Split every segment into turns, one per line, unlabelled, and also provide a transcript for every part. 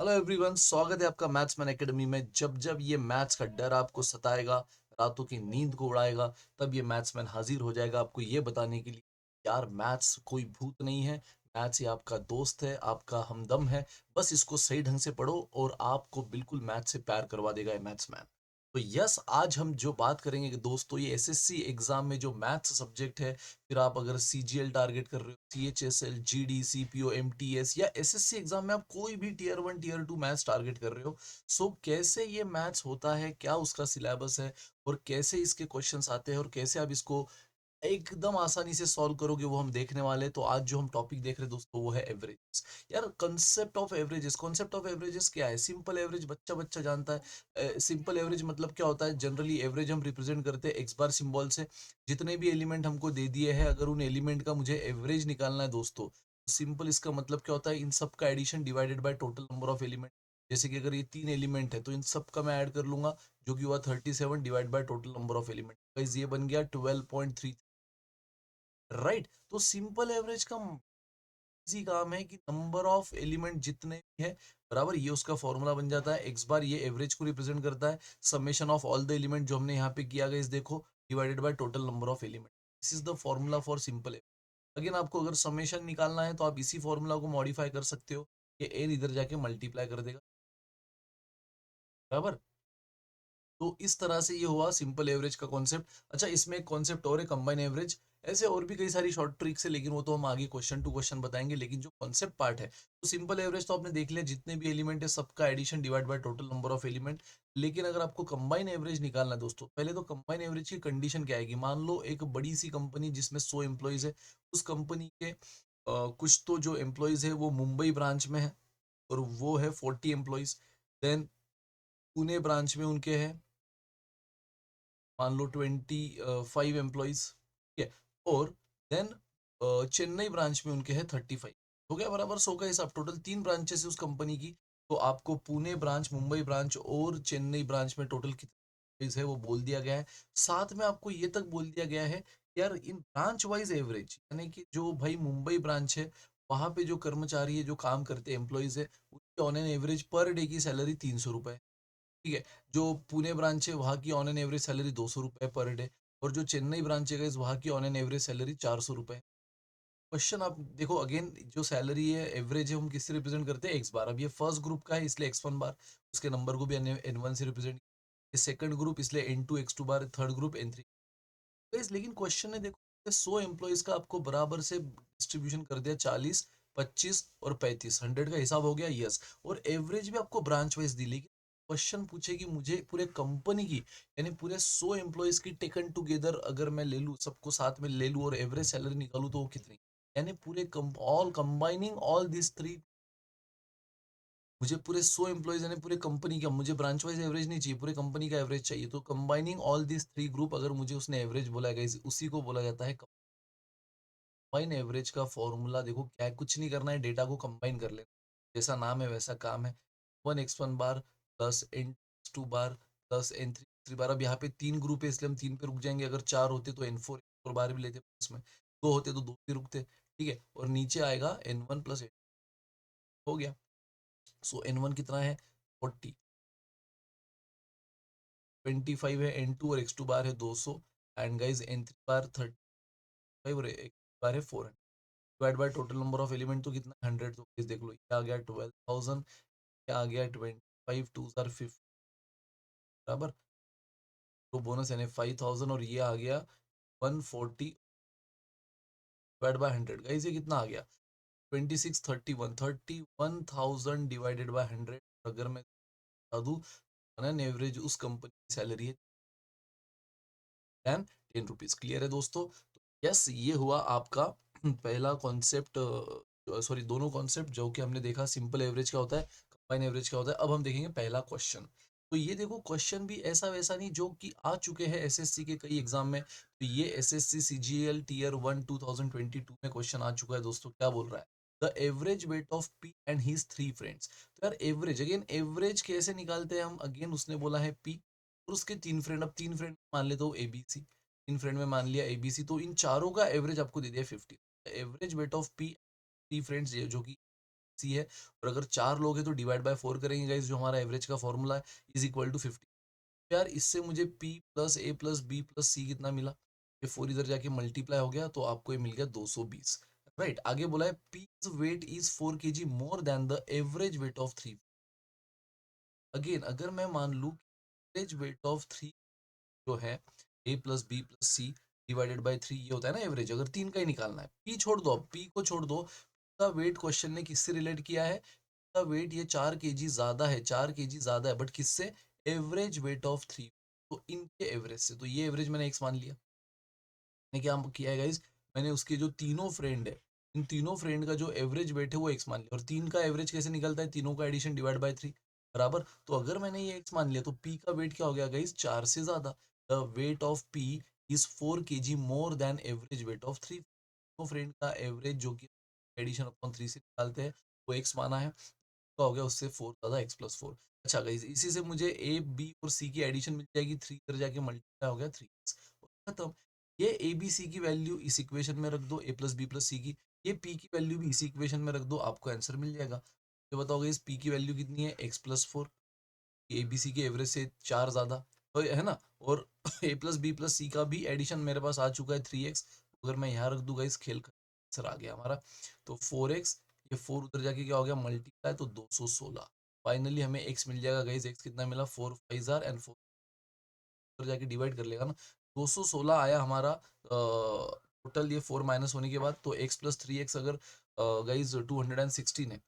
Hello everyone, स्वागत है आपका मैथ्स मैन एकेडमी में। जब जब ये मैथ्स का डर आपको सताएगा, रातों की नींद को उड़ाएगा, तब ये मैथ्स मैन हाजिर हो जाएगा आपको ये बताने के लिए यार मैथ्स कोई भूत नहीं है। मैथ्स ये आपका दोस्त है, आपका हमदम है। बस इसको सही ढंग से पढ़ो और आपको बिल्कुल मैथ्स से प्यार करवा देगा ये मैथ्स मैन। तो यस, आज हम जो बात करेंगे कि दोस्तों, ये एसएससी एग्जाम में जो मैथ्स सब्जेक्ट है, फिर आप अगर सीजीएल टारगेट कर रहे हो, सीएचएसएल, जीडी, सीपीओ, एमटीएस या एसएससी एग्जाम में आप कोई भी टीयर 1 टीयर 2 मैथ्स टारगेट कर रहे हो, सो कैसे ये मैथ्स होता है, क्या उसका सिलेबस है और कैसे इसके क्वेश्चंस आते हैं और कैसे आप इसको एकदम आसानी से सॉल्व करोगे, वो हम देखने वाले हैं। तो आज जो हम टॉपिक देख रहे हैं दोस्तों, वो है एवरेजेस। यार, कांसेप्ट ऑफ एवरेजेस क्या है? सिंपल एवरेज बच्चा बच्चा जानता है। सिंपल एवरेज मतलब क्या होता है? जनरली एवरेज हम रिप्रेजेंट करते हैं एक्स बार सिंबल से। जितने भी एलिमेंट हमको दे दिए हैं, अगर उन एलिमेंट का मुझे एवरेज निकालना है दोस्तों, सिंपल इसका मतलब क्या होता है? इन सब का addition divided by total number of element. जैसे कि अगर ये 3 एलिमेंट है तो इन सब का मैं ऐड कर लूंगा, जो कि हुआ 37 divide by total number of element. Guys, ये बन गया 12.3। राइट, तो सिंपल एवरेज का इजी काम है कि नंबर ऑफ एलिमेंट जितने भी है, बराबर, ये उसका फॉर्मूला बन जाता है। एक्स बार ये एवरेज को रिप्रेजेंट करता है, summation of all the element जो हमने यहाँ पे किया गया, इस देखो, divided by total number of element. This is the formula for simple average. Again, आपको अगर समेशन निकालना है तो आप इसी फॉर्मूला को मॉडिफाई कर सकते हो, कि एन इधर जाके मल्टीप्लाई कर देगा, बराबर। तो इस तरह से ये हुआ सिंपल एवरेज का कॉन्सेप्ट। अच्छा, इसमें एक कॉन्सेप्ट और है, कंबाइन एवरेज। ऐसे और भी कई सारी शॉर्ट ट्रिक्स है, लेकिन वो तो हम आगे क्वेश्चन टू क्वेश्चन बताएंगे। लेकिन जो कॉन्सेप्ट पार्ट है, तो सिंपल एवरेज तो आपने देख लिया, जितने भी एलिमेंट है सबका addition divide by total number of element. लेकिन अगर आपको कंबाइन एवरेज निकालना है दोस्तों, पहले तो कंबाइन एवरेज की कंडीशन क्या आएगी? मान लो एक बड़ी सी कंपनी जिसमें 100 एम्प्लॉयज है, उस कंपनी के कुछ तो जो एम्प्लॉयज है वो मुंबई ब्रांच में है, और वो है 40 एम्प्लॉयज। देन पुणे ब्रांच में उनके हैं, मान लो 25 एम्प्लॉइज, ठीक है। और देन चेन्नई ब्रांच में उनके हैं 35। हो गया बराबर 100 का हिसाब। टोटल 3 ब्रांचेस है उस कंपनी की। तो आपको पुणे ब्रांच, मुंबई ब्रांच और चेन्नई ब्रांच में टोटल कितने है वो बोल दिया गया है। साथ में आपको ये तक बोल दिया गया है, यार इन ब्रांच वाइज एवरेज, यानी कि जो भाई मुंबई ब्रांच है, वहां पे जो कर्मचारी है, जो काम करते हैं, एम्प्लॉइज है, उनकी on an average per day की सैलरी 300 रुपए, ठीक है। जो पुणे ब्रांच है, वहाँ की ऑन एन एवरेज सैलरी 200 रुपए पर डे। और जो चेन्नई ब्रांच है guys, वहाँ की ऑन एन एवरेज सैलरी 400 रुपए। क्वेश्चन आप देखो अगेन, जो सैलरी है एवरेज है, हम किससे रिप्रेजेंट करते हैं? एक्स बार। अब ये फर्स्ट ग्रुप का है, इसलिए x1 बार, उसके नंबर को भी N1 से रिप्रेजेंट। सेकंड ग्रुप, इसलिए N2 x2 बार, थर्ड ग्रुप N3। गाइस, लेकिन क्वेश्चन है देखो, 100 एम्प्लॉइज का आपको बराबर से डिस्ट्रीब्यूशन कर दिया, 40, 25 और 35, 100 का हिसाब हो गया, यस। और एवरेज भी आपको ब्रांच वाइज दी, लेकिन क्वेश्चन पूछे कि मुझे पूरे कंपनी की, यानी पूरे 100 एम्प्लॉइज की टेकन टुगेदर अगर मैं ले लूँ, सबको साथ में ले लूँ और एवरेज सैलरी निकालूँ, तो वो कितनी? यानी पूरे all combining all this three, मुझे पूरे 100 एम्प्लॉइज यानी पूरे कंपनी का, मुझे ब्रांच वाइज एवरेज नहीं चाहिए, पूरे कंपनी का एवरेज चाहिए। तो combining all this three group, अगर मुझे उसने एवरेज बोला है guys, उसी को बोला जाता है कंबाइन एवरेज। का फॉर्मूला देखो क्या है, कुछ नहीं करना है, डेटा को कंबाइन कर लेना, जैसा नाम है वैसा काम है। 1x1 बार प्लस N2 बार प्लस N3 बार। अब यहाँ पे 3 ग्रुप है, इसलिए हम 3 पे रुक जाएंगे। अगर 4 होते तो N4 बार भी लेते प्लस में, 2 होते तो 2 पे रुकते, ठीक है। और नीचे आएगा N1 प्लस N। हो गया। सो N1 कितना है? 40। 25 है N2, और x2 बार है 200। एंड गाइज N3 बार 35, और x बार है 400। Divide by total number of element तो कितना? 100। तो प्लीज देख लो, ये आ गया 12,000, ये आ गया 25, 2 आर 50, बराबर। तो बोनस यानी 5,000, और ये आ गया 140 डिवाइड बाय 100। गाइज ये कितना आ गया? 26, 31,000 डिवाइडेड बाय 100। अगर मैं बता दूं, ऑन एन एवरेज उस कंपनी की सैलरी है ₹10। क्लियर है दोस्तों? तो यस, ये हुआ आपका पहला कॉन्सेप्ट। सॉरी, दोनों कॉन्सेप्ट जो कि हमने देखा, सिंपल एवरेज क्या होता है, कंबाइन एवरेज क्या होता है। अब हम देखेंगे पहला क्वेश्चन। तो ये देखो, क्वेश्चन भी ऐसा वैसा नहीं, जो कि आ चुके हैं एसएससी के कई एग्जाम में। तो ये एसएससी सीजीएल टीयर 1 2022 में क्वेश्चन आ चुका है दोस्तों। क्या बोल रहा है? The average weight of P and his 3 friends. तो यार एवरेज, अगेन एवरेज कैसे निकालते हैं हम? अगेन उसने बोला है पी और उसके 3 फ्रेंड। अब 3 फ्रेंड मान ले तो एबीसी, 3 फ्रेंड में मान लिया एबीसी, तो इन चारों का एवरेज आपको दे दिया 50। Average weight of P 3 friends, जो कि सी है, और अगर 4 लोग हैं तो डिवाइड बाय 4 करेंगे गाइस, जो हमारा एवरेज का फॉर्मूला है इज इक्वल टू 50। यार इससे मुझे p plus a plus b plus c कितना मिला, ये 4 इधर जाके मल्टीप्लाई हो गया तो आपको ये मिल गया 220। राइट, आगे बोला है p's weight is 4 kg more than the average weight of 3। Again अगर मैं मान लूँ एवरेज वेट ऑफ 3 जो है a plus B plus C divided by 3, ये होता है ना एवरेज, अगर 3 का ही निकालना है, p छोड़ दो, अब p को छोड़ दो, का वेट क्वेश्चन ने किससे रिलेट किया है, का वेट ये 4 केजी ज्यादा है, 4 केजी ज्यादा है, बट किससे, एवरेज वेट ऑफ 3, तो इनके एवरेज से, तो ये एवरेज मैंने एक्स मान लिया। मैंने क्या किया है गाइज, मैंने उसके जो तीनों फ्रेंड है, इन तीनों फ्रेंड का जो एवरेज वेट है वो एक्स मान लिया, और 3 का एवरेज कैसे निकलता है, तीनों का एडिशन डिवाइड बाय 3 बराबर, तो अगर मैंने ये एक्स मान लिया तो p का वेट क्या हो गया गाइज, 4 से ज्यादा, the weight of p is 4 kg more then average weight of 3। तो फ्रेंड का एवरेज जो कि एडिशन अपॉन 3 से निकालते हैं वो एक्स माना है, तो हो गया उससे 4 ज्यादा एक्स प्लस 4। अच्छा गाइज, इसी से मुझे ए बी और सी की एडिशन मिल जाएगी, 3 इधर जाके मल्टीप्लाई हो गया 3x, खत्म। ये ए बी सी की वैल्यू इस इक्वेशन में रख दो, ए प्लस बी प्लस सी की, ये पी की वैल्यू भी इसी इक्वेशन में रख दो, आपको आंसर मिल जाएगा। तो बताओगे इस पी की वैल्यू कितनी है, X plus 4, A B C के एवरेज से 4 ज्यादा, तो है ना, और A plus B plus C का भी एडिशन मेरे पास आ चुका है 3x, अगर मैं यहाँ रख दूंगा इस खेल का आंसर आ गया हमारा, तो 4x, ये 4 उधर जाके क्या हो गया मल्टीप्लाई, तो 216, फाइनली हमें x मिल जाएगा गाइस, x कितना मिला 4 5 एंड 4 उधर जाके डिवाइड कर लेगा ना, 216 आया हमारा टोटल, ये 4 माइनस होने के बाद, तो x प्लस 3x अगर गाइज 216 है,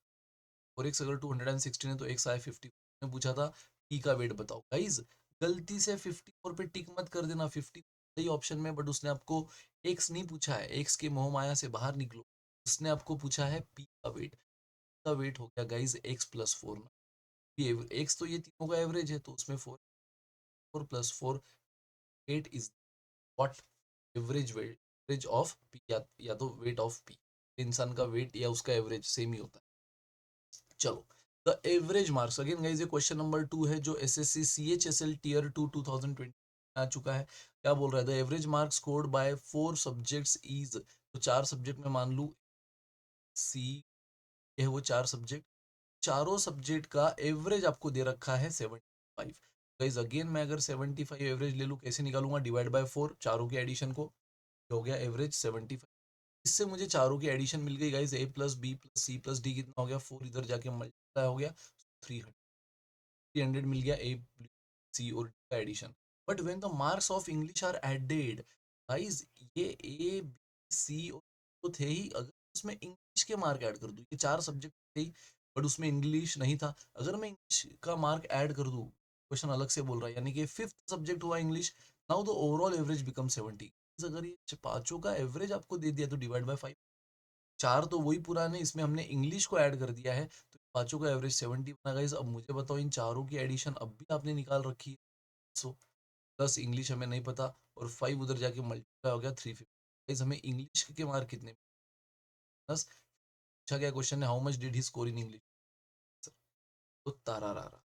4x अगर 216 है तो x आया 50। ने पूछा था p का वेट बताओ गाइज, गलती से 54 पे टिक मत कर देना, 50 सही ऑप्शन में, बट उसने आपको x नहीं पूछा है, x के मोह माया से बाहर निकलो, उसने आपको पूछा है p का वेट, का वेट हो गया गाइज x प्लस 4 में, ये x तो ये तीनों का एवरेज है, तो उसमें 4 4 plus 4 8 is what, average of p, या तो वेट ऑफ p, इंसान का वेट या उसका एवरेज सेम ही होता है। चलो, the average marks, again guys ये क्वेश्चन नंबर 2 है जो एसएससी सीएचएसएल टीयर 2 2020 आ चुका है। क्या बोल रहा है, the average marks scored by 4 subjects is, तो 4 सब्जेक्ट में मान लू सी, ये है वो 4 सब्जेक्ट, चारों सब्जेक्ट का एवरेज आपको दे रखा है 75। गाइस अगेन मैं अगर 75 एवरेज ले लूँ कैसे निकालूंगा, डिवाइड बाय 4, चारों के एडिशन को, हो गया एवरेज 75, इससे मुझे चारों की एडिशन मिल गई guys, A plus B plus C plus D कितना हो गया 4, इधर जाके मल्टीप्लाई हो गया 300, 300 मिल गया ए सी और डी का addition. But when the marks of English are added, guys ये ए बी सी और तो थे ही, अगर उसमें इंग्लिश के मार्क ऐड कर दूं, ये 4 सब्जेक्ट थे ही बट उसमें इंग्लिश नहीं था, अगर मैं इंग्लिश का मार्क ऐड कर दूं, क्वेश्चन अलग से बोल रहा है, यानी कि फिफ्थ सब्जेक्ट हुआ English, now the overall average become 70। अगर ये पांचों का एवरेज आपको दे दिया तो डिवाइड बाय 5, 4 तो वही पुराने, इसमें हमने इंग्लिश को ऐड कर दिया है, तो पांचों का एवरेज 70 बना गाइस। अब मुझे बताओ इन चारों की एडिशन अब भी आपने निकाल रखी है, सो प्लस इंग्लिश हमें नहीं पता, और 5 उधर जाके मल्टीप्लाई हो गया 350। गाइस हमें इंग्लिश के मार्क कितने, प्लस पूछा गया क्वेश्चन है how much did he score in English, तो तारा रारा,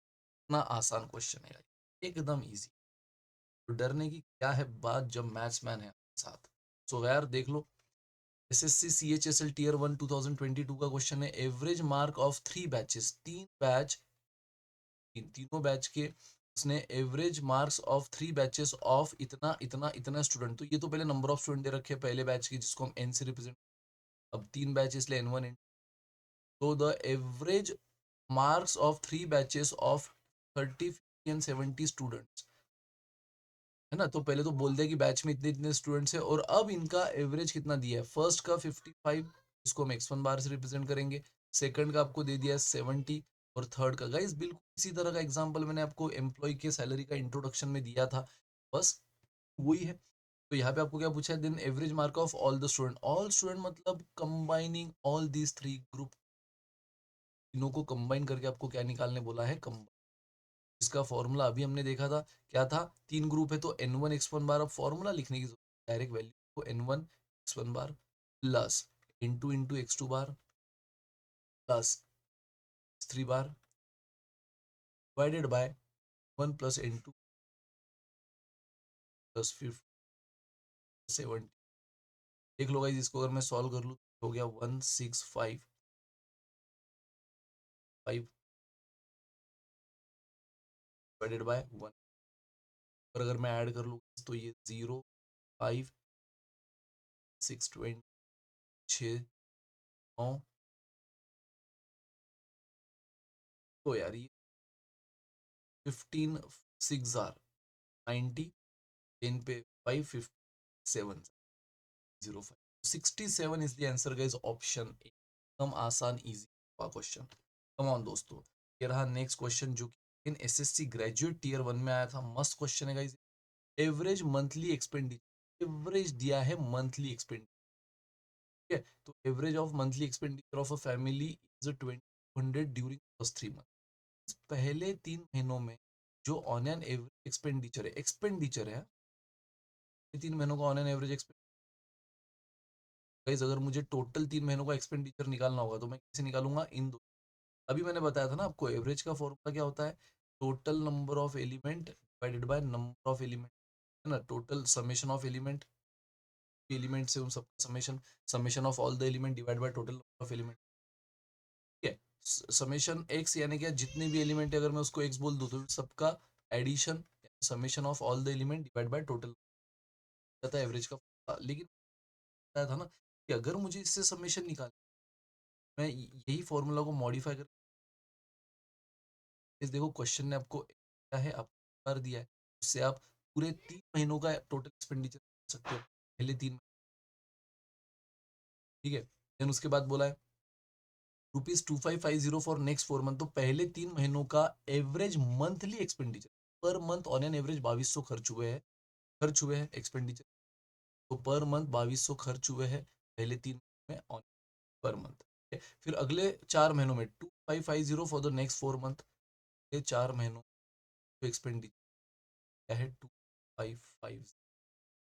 इतना आसान क्वेश्चन है यार, एकदम इजी, तो डरने की क्या है बात जब मैथ्स मैन है साथ। सो यार देख लो, एसएससी सीएचएसएल टीयर 1 2022 का क्वेश्चन है, average mark of 3 batches, 3 batch, तीनों बैच के उसने average marks of 3 batches of इतना इतना इतना स्टूडेंट, तो ये तो पहले नंबर ऑफ स्टूडेंट दे रखे हैं पहले बैच की जिसको हम एन से रिप्रेजेंट, अब 3 बैच इसलिए एन वन एन, तो the average marks of 3 batches of 30 50 and 70 students, है ना, तो पहले तो बोल दिया कि बैच में इतने इतने स्टूडेंट्स है, और अब इनका एवरेज कितना दिया है, फर्स्ट का 55, इसको हम x1 बार से रिप्रेजेंट करेंगे, सेकंड का आपको दे दिया है 70, और थर्ड का गाइस बिल्कुल इसी तरह का एग्जांपल मैंने आपको एम्प्लॉय के सैलरी का इंट्रोडक्शन में दिया था, बस वही है। तो यहाँ पे आपको क्या पूछा है, then average mark of all student मतलब combining all these three group, तीनों को कंबाइन करके आपको क्या निकालने बोला है, इसका फॉर्मूला अभी हमने देखा था, क्या था, 3 ग्रुप है तो n1 x1 बार, अब फॉर्मूला लिखने की डायरेक्ट वैल्यू को n1 x1 bar plus n2 x2 bar plus x3 bar divided by 1 plus n2 plus 70। देख लो गाइस, इसको अगर मैं सॉल्व कर लूँ तो हो गया 165 5 डिवाइडेड बाय 1, और अगर मैं ऐड कर लूँ तो ये 0, 5, 6, 20, 6, 9, तो यार ये 15, 6 आर 90, 10 पे 5, 57, 05, 67 is the answer guys, option A. एकदम आसान इजी क्वेश्चन। कम ऑन दोस्तों, ये रहा नेक्स्ट क्वेश्चन जो कि इन एसएससी ग्रेजुएट टीयर 1 में आया था। मस्त क्वेश्चन है guys. Average monthly expenditure, average दिया है मंथली एक्सपेंडिचर, ठीक है। तो average of monthly expenditure of a family is 2000 during first 3 month. पहले 3 महीनों में जो ऑन एन एवरेज एक्सपेंडिचर है, 3 महीनों का on an average expenditure. Guys अगर मुझे टोटल 3 महीनों का एक्सपेंडिचर निकालना होगा तो मैं कैसे निकालूंगा, इन दो। अभी मैंने बताया था ना आपको, एवरेज का फॉर्मूला क्या होता है, total number of element divided by number of element, है ना। टोटल समेशन ऑफ एलिमेंट से उन सब summation, summation of all the element divide by total number of element, ठीक है। समेशन एक्स यानी क्या, जितने भी एलिमेंट है अगर मैं उसको एक्स बोल दूं तो सबका addition, summation of all the element divide by total, था एवरेज का formula। लेकिन बताया था ना कि अगर मुझे इससे समेशन निकाल, मैं यही फॉर्मूला को मॉडिफाई कर, इस देखो क्वेश्चन ने आपको क्या है, आपको कर दिया है, उससे आप पूरे 3 महीनों का टोटल एक्सपेंडिचर कर सकते हो, पहले 3, ठीक है। देन उसके बाद बोला है ₹2550 फॉर नेक्स्ट 4 मंथ। तो पहले 3 महीनों का average monthly expenditure, per month on an average 2200 खर्च हुए हैं एक्सपेंडिचर। तो पर मंथ 2200 खर्च हुए हैं पहले 3 महीने में ऑन पर मंथ। फिर अगले 4 महीनों में 2550 फॉर द नेक्स्ट 4 मंथ, ये 4 महीनों एक्सपेंडिचर क्या है 2550।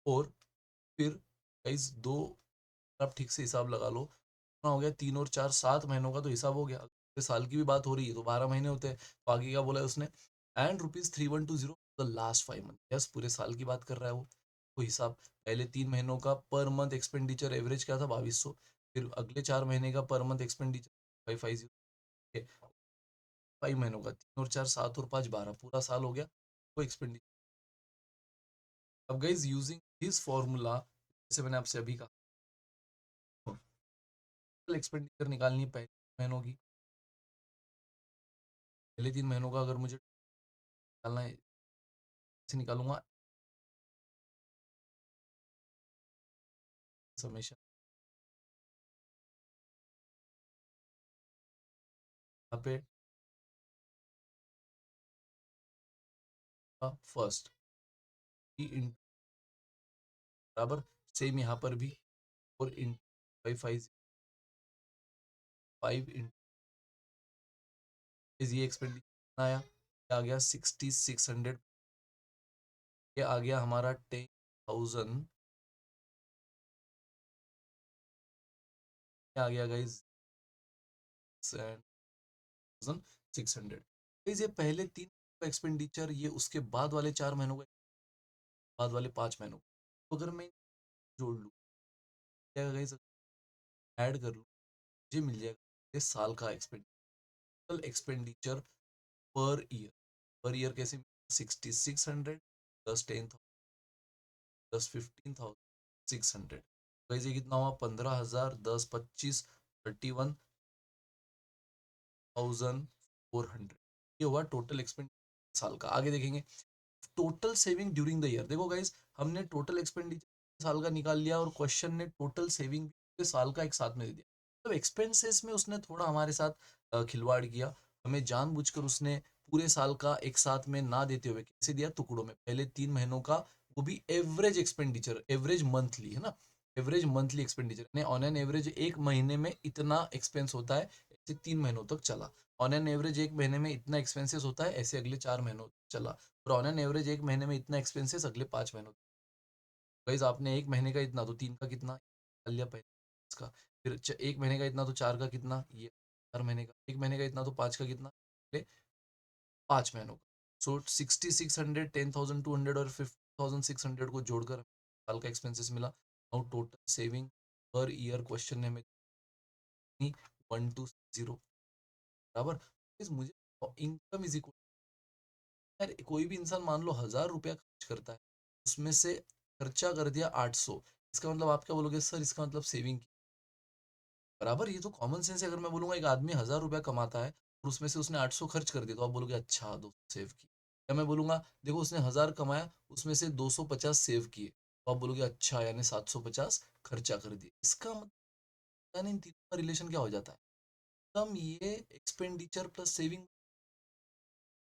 और फिर गाइस दो, आप ठीक से हिसाब लगा लो, कितना हो गया, 3 और 4, 7 महीनों का तो हिसाब हो गया। अगले साल की भी बात हो रही है तो 12 महीने होते हैं। तो आगे क्या बोला है उसने, and ₹3120 the last 5 month. Yes, पूरे साल की बात कर रहा है वो। तो हिसाब पहले 3 महीनों का पर मंथ एक्सपेंडिचर एवरेज क्या था 2200, फिर अगले 4 महीने का पर मंथ एक्सपेंडिचर 550, 5 महीनों का 3 और 4, 7 और 5, 12, पूरा साल हो गया वो एक्सपेंडिचर। अब गाइज यूजिंग दिस फॉर्मूला, जैसे मैंने आपसे अभी कहा, एक्सपेंडिचर निकालनी है पहले 3 महीनों की। पहले 3 महीनों का अगर मुझे निकालना है, इसे निकालूंगा समेशन, यहाँ पे फर्स्ट इन बराबर, सेम यहाँ पर भी, और इन 5 इन ये एक्सपेंडिचर आया, ये आ गया 6600, ये आ गया हमारा 10,000, ये आ गया गाइज 6,600। ये पहले 3 एक्सपेंडिचर, ये उसके बाद वाले 4 महीनों का, बाद वाले 5 महीनों का। तो अगर मैं जोड़ लूँ, क्या गाइज ऐड कर लूँ, मुझे मिल जाएगा इस साल का expenditure per year. Per year कैसे, 6600 प्लस 10,000 प्लस 15,600, गाइज ये कितना हुआ, 15,000, 10, 25, 31,400, ये हुआ टोटल एक्सपेंडिचर साल का। आगे देखेंगे total saving during the year. देखो गाइस, हमने टोटल एक्सपेंडिचर साल का निकाल लिया और क्वेश्चन ने टोटल सेविंग साल का एक साथ में दे दिया। तो एक्सपेंसेस में उसने थोड़ा हमारे साथ खिलवाड़ किया, हमें जानबूझकर उसने पूरे साल का एक साथ में ना देते हुए कैसे दिया, टुकड़ों में, पहले 3 महीनों का, वो भी एवरेज एक्सपेंडिचर, एवरेज मंथली, है ना। Average monthly expenditure on an average एक महीने में इतना एक्सपेंस होता है, ऐसे 3 महीनों तक चला। ऑन एन एवरेज एक महीने में इतना एक्सपेंसेस होता है, ऐसे अगले 4 महीनों तक चला। और ऑन एन एवरेज एक महीने में इतना एक्सपेंसेस अगले 5 महीनों। गाइस आपने एक महीने का इतना तो 3 का कितना निकाल लिया पहले इसका, फिर एक महीने का इतना तो 4 का कितना, ये 4 महीने का, एक महीने का इतना तो 5 का कितना, अगले 5 महीनों का। सो 6600, 10,200 और 50,600 को जोड़कर साल का एक्सपेंसेस मिला। Now total saving per year question ने हमें 120 बराबर। इस मुझे इनकम इज इक्वल, यार कोई भी इंसान मान लो 1000 रुपया खर्च करता है, उसमें से खर्चा कर दिया 800, इसका मतलब आप क्या बोलोगे सर, इसका मतलब सेविंग बराबर। ये तो कॉमन सेंस है। अगर मैं बोलूंगा एक आदमी 1000 रुपया कमाता है और उसमें से उसने 800 खर्च कर दिया, तो आप बोलोगे अच्छा 200 सेव की। या मैं बोलूंगा देखो उसने 1000 कमाया, उसमें से 250 सेव किए, तो आप बोलोगे अच्छा यानी 750 खर्चा कर दिए। इसका मतलब यानी इन तीनों का रिलेशन क्या हो जाता है, कम ये एक्सपेंडिचर प्लस सेविंग।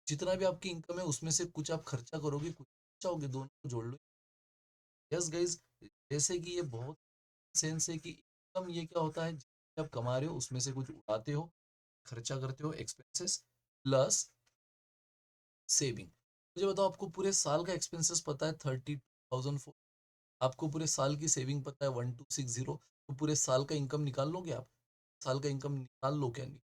जितना भी आपकी इनकम है उसमें से कुछ आप खर्चा करोगे, कुछ बचाओगे, दोनों को जोड़ लो। यस गाइज, जैसे कि ये बहुत सेंस है कि इनकम ये क्या होता है, जितना आप कमा रहे हो उसमें से कुछ उड़ाते हो, खर्चा करते हो, एक्सपेंसेस प्लस सेविंग। मुझे बताओ, आपको पूरे साल का एक्सपेंसेस पता है 32,004, आपको पूरे साल की सेविंग पता है 1260, तो पूरे साल का इनकम निकाल लोगे आप? साल का इनकम निकाल लो क्या? नहीं,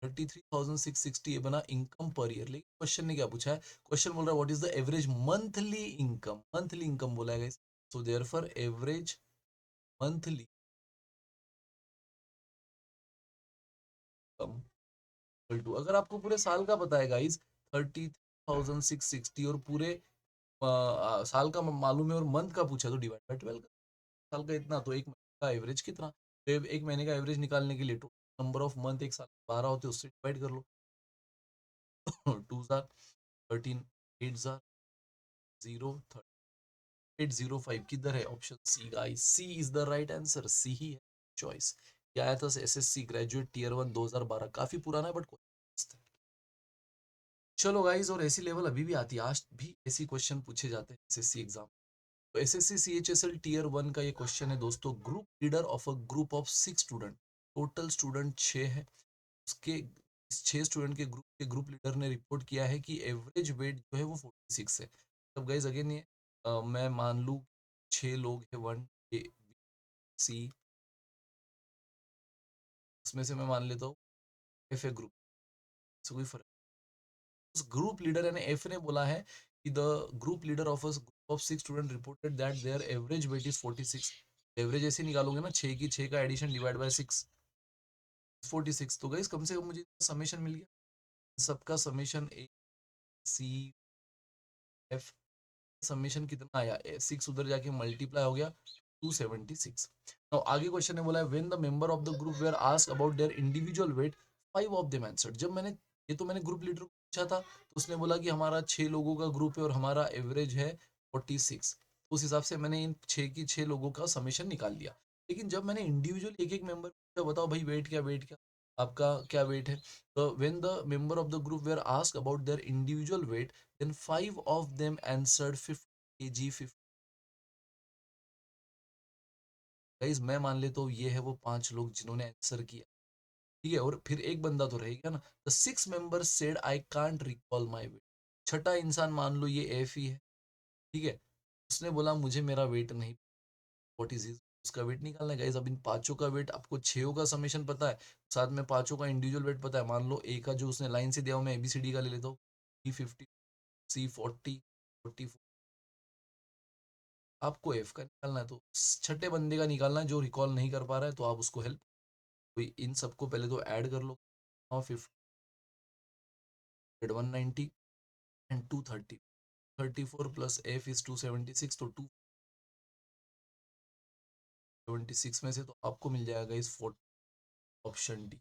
33,660 ये बना इनकम पर ईयर। लेकिन क्वेश्चन ने क्या पूछा है, क्वेश्चन बोल रहा है what is the average monthly income, monthly income बोला है। So therefore average monthly income equal to, अगर आपको पूरे साल का पता है गाइज 33,660 और पूरे साल का मालूम है और मंथ का पूछा तो डिवाइड बाय 12। साल का इतना, तो एक महीने का एवरेज कितना, तो एक महीने का एवरेज निकालने के लिए टोटल नंबर ऑफ मंथ एक साल 12 होते हैं, उससे डिवाइड कर लो। 2 13, 805 किधर है? Option C guys, C is the right answer, C ही है चॉइस। ये आया था एसएससी ग्रेजुएट टीयर 1 2012, काफी पुराना है बट चलो गाइस, और ऐसी लेवल अभी भी आती है, आज भी ऐसी क्वेश्चन पूछे जाते हैं एसएससी एग्जाम। तो एसएससी सीएचएसएल टीयर 1 का ये क्वेश्चन है दोस्तों, group leader of a group of 6 student, total student 6 है, उसके इस 6 स्टूडेंट के ग्रुप लीडर ने रिपोर्ट किया है कि एवरेज वेट जो है वो 46 है। तब गाइज अगेन ये मैं मान लूँ 6 लोग हैं, वन ए सी, उसमें से मैं मान लेता हूँ एफ ए ग्रुप, इससे कोई फर्क, उस ग्रुप लीडर यानी एफ ने बोला है कि the group leader of a group of 6 student reported that there average weight is 46। Average ऐसे निकालोगे ना, 6 की 6 का एडिशन डिवाइड बाय 6, 46, तो गाइस कम से कम मुझे समेशन मिल गया, सबका समेशन ए सी एफ, समेशन कितना आया, 6 उधर जाके मल्टीप्लाई हो गया 276। नाउ आगे क्वेश्चन ने बोला है when the member of the group were asked about their individual weight, 5 of them answered. जब मैंने, ये तो मैंने ग्रुप लीडर को पूछा था, तो उसने बोला कि हमारा 6 लोगों का ग्रुप है और हमारा एवरेज है 46, उस हिसाब से मैंने इन 6 की 6 लोगों का समेशन निकाल लिया। लेकिन जब मैंने इंडिविजुअल एक एक मेंबर पूछा, बताओ भाई वेट क्या, वेट क्या, आपका क्या वेट है, तो when the member of the group were asked about their individual weight, then 5 of them answered 50 kg 50। Guys मैं मान लेता हूँ ये है वो 5 लोग जिन्होंने आंसर किया, ठीक है, और फिर एक बंदा तो रहेगा ना। The 6 members said I can't recall my weight, छठा इंसान मान लो ये एफ ही है, ठीक है, उसने बोला मुझे मेरा वेट नहीं, व्हाट इज हिज, उसका वेट निकालना है गाइस। अब इन 5 का वेट, आपको 6 का समेशन पता है, साथ में 5 का इंडिविजुअल वेट पता है, मान लो ए का जो उसने लाइन से दिया हो, मैं एबीसीडी का ले लेता हूँ, E50, C40, 44, आपको एफ का निकालना है, तो छठे बंदे का निकालना है जो रिकॉल नहीं कर पा रहा है, तो आप उसको हेल्प, तो इन सबको पहले तो ऐड कर लो, 190 एंड 230, 34 प्लस एफ इज 276, तो 276 में से तो आपको मिल जाएगा इस 4, ऑप्शन डी।